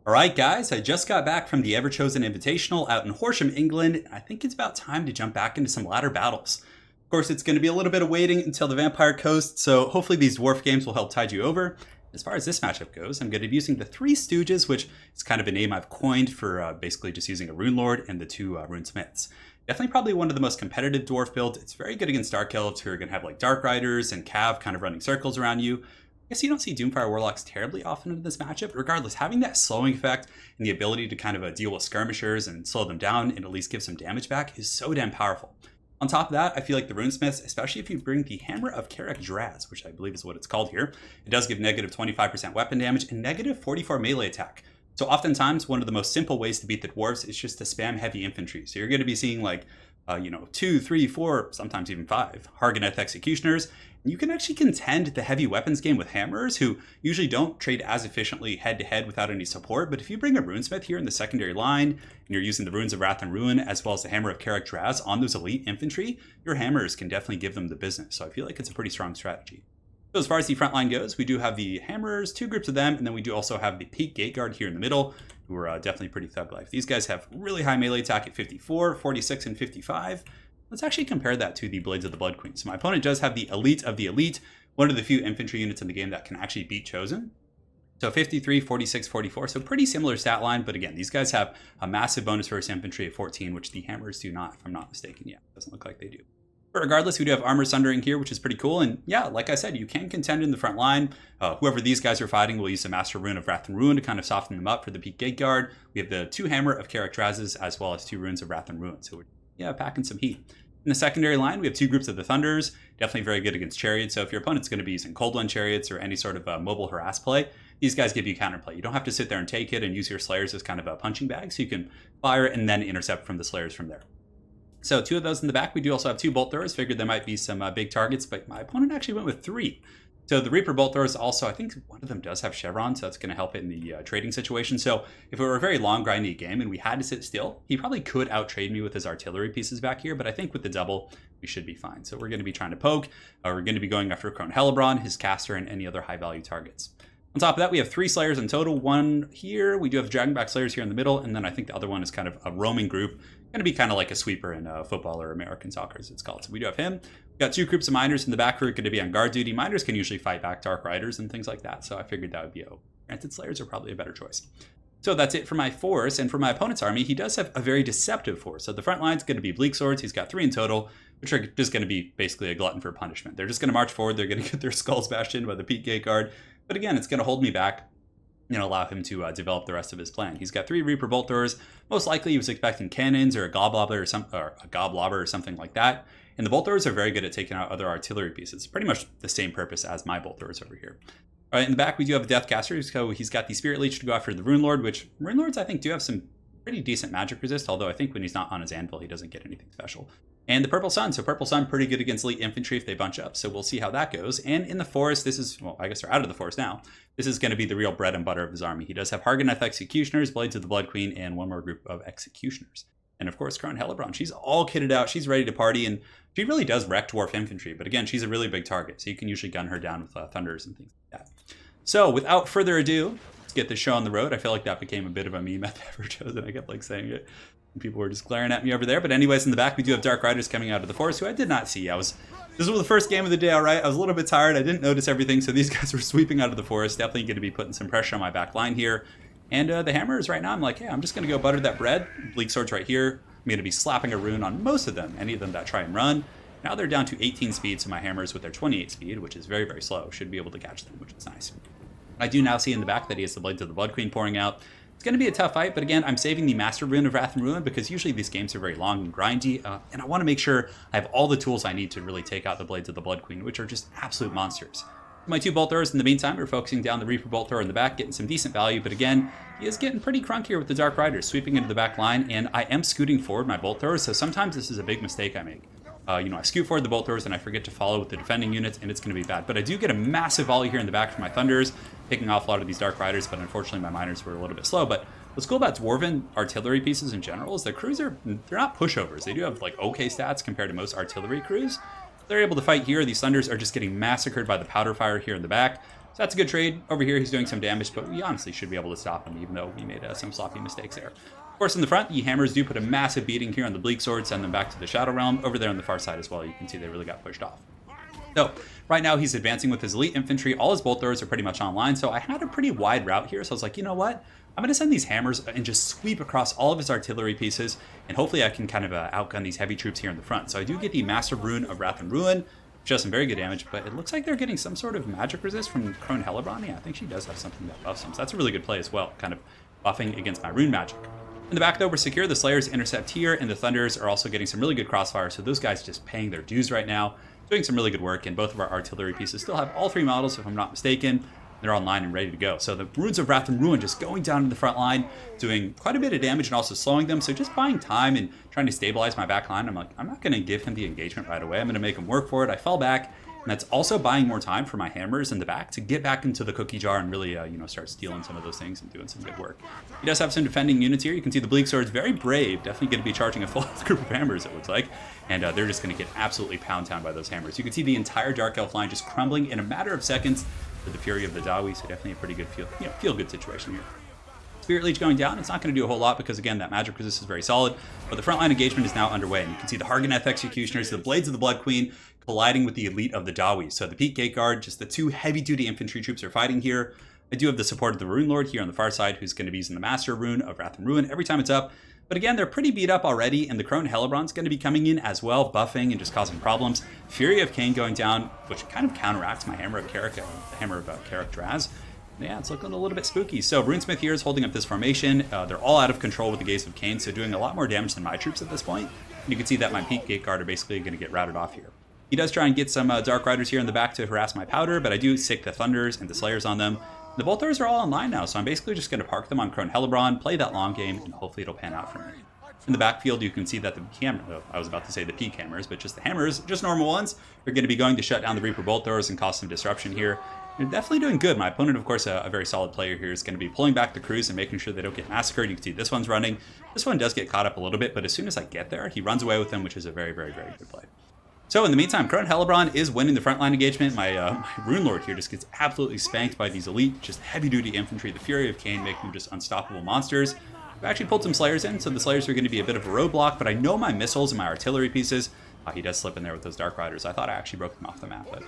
Alright guys, I just got back from the Ever-Chosen Invitational out in Horsham, England, and I think it's about time to jump back into some ladder battles. Of course, it's going to be a little bit of waiting until the Vampire Coast, so hopefully these Dwarf games will help tide you over. As far as this matchup goes, I'm going to be using the Three Stooges, which is kind of a name I've coined for basically just using a Rune Lord and the two Rune Smiths. Definitely probably one of the most competitive Dwarf builds. It's very good against Dark Elves who are going to have like Dark Riders and Cav kind of running circles around you. I guess you don't see Doomfire Warlocks terribly often in this matchup, but regardless, having that slowing effect and the ability to kind of deal with skirmishers and slow them down and at least give some damage back is so damn powerful. On top of that, I feel like the Runesmiths, especially if you bring the Hammer of Karak Draz, which I believe is what it's called here, it does give negative 25% weapon damage and negative 44 melee attack. So oftentimes, one of the most simple ways to beat the Dwarves is just to spam heavy infantry. So you're going to be seeing like, 2, 3, 4, sometimes even 5 Hargoneth Executioners. And you can actually contend the heavy weapons game with Hammers, who usually don't trade as efficiently head-to-head without any support. But if you bring a Runesmith here in the secondary line, and you're using the Runes of Wrath and Ruin, as well as the Hammer of Karak Draz on those elite infantry, your Hammers can definitely give them the business. So I feel like it's a pretty strong strategy. So as far as the front line goes, we do have the Hammers, 2 groups of them, and then we do also have the Peak Gate Guard here in the middle, who are definitely pretty thug life. These guys have really high melee attack at 54, 46, and 55. Let's actually compare that to the Blades of the Blood Queen. So my opponent does have the Elite of the Elite, one of the few infantry units in the game that can actually beat Chosen. So 53, 46, 44, so pretty similar stat line, but again, these guys have a massive bonus versus infantry at 14, which the Hammers do not, if I'm not mistaken. Yeah, doesn't look like they do. But regardless, we do have Armor Sundering here, which is pretty cool. And yeah, like I said, you can contend in the front line. Whoever these guys are fighting will use the Master Rune of Wrath and Ruin to kind of soften them up for the Peak Gate Guard. We have the 2 Hammer of Karak Drazes, as well as 2 Runes of Wrath and Ruin. So we're, packing some heat. In the secondary line, we have 2 groups of the Thunders, definitely very good against Chariots. So if your opponent's going to be using Cold One Chariots or any sort of mobile harass play, these guys give you counterplay. You don't have to sit there and take it and use your Slayers as kind of a punching bag, so you can fire and then intercept from the Slayers from there. So 2 of those in the back. We do also have 2 Bolt Throwers. Figured there might be some big targets, but my opponent actually went with 3. So the Reaper Bolt Throwers also, I think one of them does have Chevron, so that's going to help it in the trading situation. So if it were a very long, grindy game and we had to sit still, he probably could out-trade me with his artillery pieces back here, but I think with the double, we should be fine. So we're going to be trying to poke. We're going to be going after Crone Hellebron, his caster, and any other high-value targets. On top of that, we have 3 Slayers in total. 1 here. We do have Dragonback Slayers here in the middle, and then I think the other one is kind of a roaming group. Going to be kind of like a sweeper in football or American soccer, as it's called. So we do have him. We've got 2 groups of Miners in the back who are going to be on guard duty. Miners can usually fight back Dark Riders and things like that, so I figured that would be granted. Slayers are probably a better choice. So that's it for my force, and for my opponent's army, he does have a very deceptive force. So the front line's going to be Bleak Swords. He's got 3 in total, which are just going to be basically a glutton for punishment. They're just going to march forward. They're going to get their skulls bashed in by the Peak Gate Guard. But again, it's going to hold me back and allow him to develop the rest of his plan. He's got 3 Reaper Bolt Throwers. Most likely he was expecting cannons or a Goblobber or something like that. And the Bolt Throwers are very good at taking out other artillery pieces. Pretty much the same purpose as my Bolt Throwers over here. All right, in the back we do have a Deathcaster. So he's got the Spirit Leech to go after the Rune Lord, which Rune Lords I think do have some pretty decent magic resist, although I think when he's not on his anvil he doesn't get anything special. And the Purple Sun. So Purple Sun pretty good against elite infantry if they bunch up. So we'll see how that goes. And in the forest, this is, well, I guess they're out of the forest now. This is going to be the real bread and butter of his army. He does have Hargoneth Executioners, Blades of the Blood Queen, and 1 more group of Executioners. And of course, Crone Hellebron. She's all kitted out. She's ready to party. And she really does wreck Dwarf infantry. But again, she's a really big target. So you can usually gun her down with Thunders and things like that. So without further ado, let's get this show on the road. I feel like that became a bit of a meme at the Ever-Chosen. I kept like saying it. People were just glaring at me over there. But anyways, in the back, we do have Dark Riders coming out of the forest, who I did not see. This was the first game of the day, all right? I was a little bit tired. I didn't notice everything. So these guys were sweeping out of the forest. Definitely going to be putting some pressure on my back line here. And the Hammers right now, I'm like, hey, I'm just going to go butter that bread. Bleak Swords right here. I'm going to be slapping a rune on most of them, any of them that try and run. Now they're down to 18 speed, so my Hammers with their 28 speed, which is very, very slow, should be able to catch them, which is nice. I do now see in the back that he has the Blades of the Blood Queen pouring out. It's going to be a tough fight, but again, I'm saving the Master Rune of Wrath and Ruin because usually these games are very long and grindy, and I want to make sure I have all the tools I need to really take out the Blades of the Blood Queen, which are just absolute monsters. My 2 Bolt Throwers in the meantime are focusing down the Reaper Bolt Thrower in the back, getting some decent value, but again, he is getting pretty crunk here with the Dark Riders, sweeping into the back line, and I am scooting forward my Bolt Throwers, so sometimes this is a big mistake I make. I scoot forward the Bolt Throwers and I forget to follow with the defending units, and it's going to be bad. But I do get a massive volley here in the back from my Thunders, picking off a lot of these Dark Riders, but unfortunately my Miners were a little bit slow. But what's cool about Dwarven artillery pieces in general is the crews they're not pushovers. They do have like okay stats compared to most artillery crews. They're able to fight here. These Thunders are just getting massacred by the powder fire here in the back. So that's a good trade. Over here, he's doing some damage, but we honestly should be able to stop him, even though we made some sloppy mistakes there. Of course, in the front, the hammers do put a massive beating here on the Bleak Sword, send them back to the Shadow Realm. Over there on the far side as well, you can see they really got pushed off. So right now he's advancing with his elite infantry. All his bolt throwers are pretty much online, so I had a pretty wide route here. So I was like, you know what? I'm going to send these hammers and just sweep across all of his artillery pieces, and hopefully I can kind of outgun these heavy troops here in the front. So I do get the Massive Rune of Wrath and Ruin, which does some very good damage, but it looks like they're getting some sort of magic resist from Crone Hellebron. Yeah, I think she does have something that buffs them, so that's a really good play as well, kind of buffing against my rune magic. In the back, though, we're secure. The Slayers intercept here, and the Thunders are also getting some really good crossfire, so those guys just paying their dues right now, doing some really good work, and both of our artillery pieces still have all 3 models, if I'm not mistaken. They're online and ready to go. So the Runes of Wrath and Ruin just going down in the front line, doing quite a bit of damage and also slowing them, so just buying time and trying to stabilize my back line. I'm like, I'm not going to give him the engagement right away. I'm going to make him work for it. I fell back. And that's also buying more time for my hammers in the back to get back into the cookie jar and really, start stealing some of those things and doing some good work. He does have some defending units here. You can see the Bleak Sword's very brave. Definitely going to be charging a full group of hammers, it looks like. And they're just going to get absolutely pound town by those hammers. You can see the entire Dark Elf line just crumbling in a matter of seconds with the fury of the Dawi. So definitely a pretty good feel-good situation here. Spirit Leech going down, it's not going to do a whole lot because, again, that magic resist is very solid, but the frontline engagement is now underway, and you can see the Harganeth Executioners, the Blades of the Blood Queen, colliding with the elite of the Dawi. So the Peak Gate Guard, just the 2 heavy-duty infantry troops are fighting here. I do have the support of the Rune Lord here on the far side, who's going to be using the Master Rune of Wrath and Ruin every time it's up. But again, they're pretty beat up already, and the Crone Hellebron's going to be coming in as well, buffing and just causing problems. Fury of Cain going down, which kind of counteracts my Hammer of Carrick, the Hammer of Carrick Draz. Yeah, it's looking a little bit spooky. So Runesmith here is holding up this formation. They're all out of control with the Gaze of Cain, so doing a lot more damage than my troops at this point. And you can see that my Peak Gate Guard are basically going to get routed off here. He does try and get some Dark Riders here in the back to harass my powder, but I do sick the Thunders and the Slayers on them. The Bolt Throwers are all online now, so I'm basically just going to park them on Crone Hellebron, play that long game, and hopefully it'll pan out for me. In the backfield, you can see that the I was about to say the Peak Hammers, but just the hammers, just normal ones, are going to be going to shut down the Reaper Bolt Throwers and cause some disruption here. They're definitely doing good. My opponent, of course, a very solid player here, is going to be pulling back the crews and making sure they don't get massacred. You can see this one's running. This one does get caught up a little bit, but as soon as I get there, he runs away with them, which is a very, very, very good play. So in the meantime, Crone Hellebron is winning the frontline engagement. My Rune Lord here just gets absolutely spanked by these elite, just heavy-duty infantry. The Fury of Cain making them just unstoppable monsters. I've actually pulled some Slayers in, so the Slayers are going to be a bit of a roadblock, but I know my missiles and my artillery pieces. He does slip in there with those Dark Riders. I thought I actually broke them off the map, but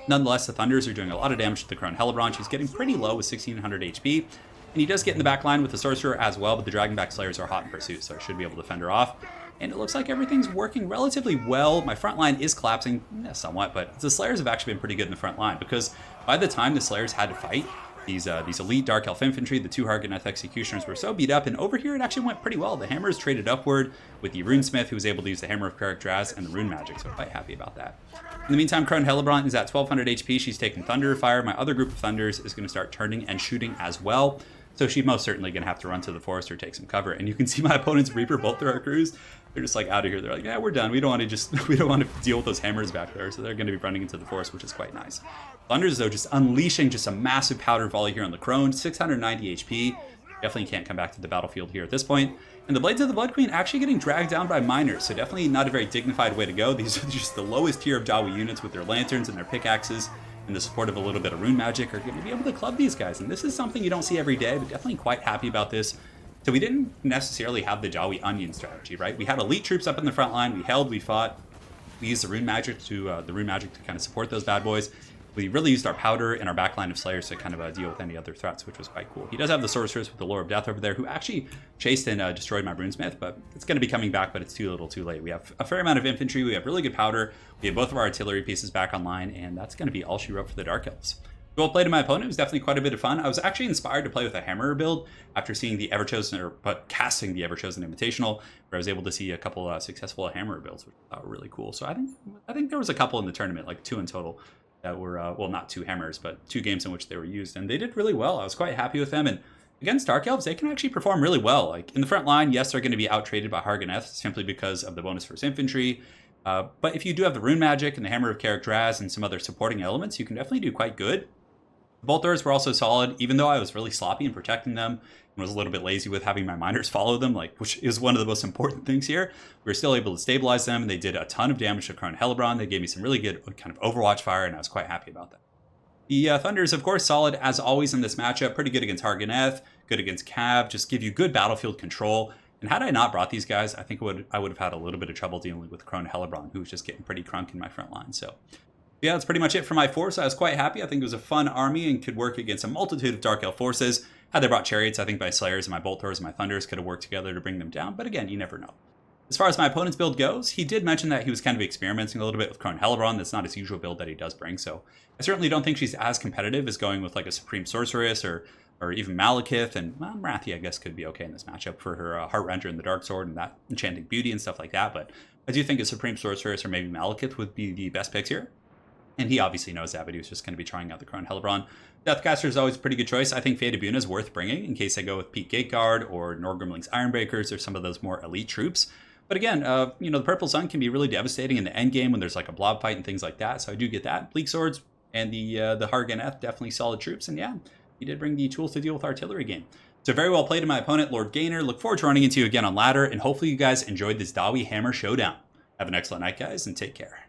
nonetheless, the Thunders are doing a lot of damage to the Crone Hellebron. She's getting pretty low with 1600 HP, and he does get in the back line with the Sorcerer as well, but the Dragonback Slayers are hot in pursuit, so I should be able to fend her off. And it looks like everything's working relatively well. My front line is collapsing somewhat, but the Slayers have actually been pretty good in the front line, because by the time the Slayers had to fight, these elite Dark Elf infantry, the 2 Harganeth Executioners, were so beat up, and over here it actually went pretty well. The hammers traded upward with the Runesmith, who was able to use the Hammer of Carrick Draz and the Rune Magic, so I'm quite happy about that. In the meantime, Crone Hellebron is at 1200 HP. She's taking Thunder Fire. My other group of Thunders is going to start turning and shooting as well, so she's most certainly going to have to run to the forest or take some cover. And you can see my opponent's Reaper Bolt Thrower crews. They're just like out of here. They're like, yeah, we're done. We don't want to deal with those hammers back there. So they're going to be running into the forest, which is quite nice. Thunders, though, just unleashing just a massive powder volley here on the Crone. 690 HP. Definitely can't come back to the battlefield here at this point. And the Blades of the Blood Queen actually getting dragged down by miners. So definitely not a very dignified way to go. These are just the lowest tier of Dawi units with their lanterns and their pickaxes, and the support of a little bit of rune magic are going to be able to club these guys. And this is something you don't see every day, but definitely quite happy about this. So we didn't necessarily have the Dawi onion strategy, right? We had elite troops up in the front line. We held, we fought. We used the rune magic to kind of support those bad boys. We really used our powder and our backline of Slayers to kind of deal with any other threats, which was quite cool. He does have the Sorceress with the Lore of Death over there, who actually chased and destroyed my Runesmith, but it's going to be coming back, but it's too little too late. We have a fair amount of infantry. We have really good powder. We have both of our artillery pieces back online, and that's going to be all she wrote for the Dark Elves. Well played to my opponent. It was definitely quite a bit of fun. I was actually inspired to play with a Hammerer build after seeing the Everchosen, casting the Everchosen Invitational, where I was able to see a couple successful Hammerer builds, which I thought were really cool. So I think there was a couple in the tournament, like 2 in total, that were, well, not 2 hammers, but 2 games in which they were used, and they did really well. I was quite happy with them, and against Dark Elves, they can actually perform really well. Like, in the front line, yes, they're going to be out-traded by Harganeth, simply because of the bonus first infantry, but if you do have the Rune Magic and the Hammer of Carrick Draz and some other supporting elements, you can definitely do quite good. The Bolt Throwers were also solid, even though I was really sloppy in protecting them and was a little bit lazy with having my miners follow them, which is one of the most important things here. We were still able to stabilize them, and they did a ton of damage to Crone Hellebron. They gave me some really good kind of Overwatch fire, and I was quite happy about that. The Thunders, of course, solid as always in this matchup. Pretty good against Harganeth, good against Cav, just give you good battlefield control. And had I not brought these guys, I think I would have had a little bit of trouble dealing with Crone Hellebron, who was just getting pretty crunk in my front line. So yeah, that's pretty much it for my force. I was quite happy. I think it was a fun army and could work against a multitude of Dark Elf forces. Had they brought chariots, I think my Slayers and my Bolt Throws and my Thunders could have worked together to bring them down. But again, you never know. As far as my opponent's build goes, he did mention that he was kind of experimenting a little bit with Crone Hellebron. That's not his usual build that he does bring. So I certainly don't think she's as competitive as going with like a Supreme Sorceress or even Malekith. And well, Marathi, I guess, could be okay in this matchup for her Heartrender and the Dark Sword and that Enchanting Beauty and stuff like that. But I do think a Supreme Sorceress or maybe Malekith would be the best picks here. And he obviously knows that, but he was just going to be trying out the Crone Hellebron. Deathcaster is always a pretty good choice. I think Fate Abuna is worth bringing in case I go with Peak Gateguard or Norgrimling's Ironbreakers or some of those more elite troops. But again, the Purple Sun can be really devastating in the end game when there's like a blob fight and things like that. So I do get that. Bleak Swords and the Harganeth, definitely solid troops. And yeah, he did bring the tools to deal with artillery game. So very well played to my opponent, Lord Gainer. Look forward to running into you again on ladder. And hopefully you guys enjoyed this Dawi Hammer Showdown. Have an excellent night, guys, and take care.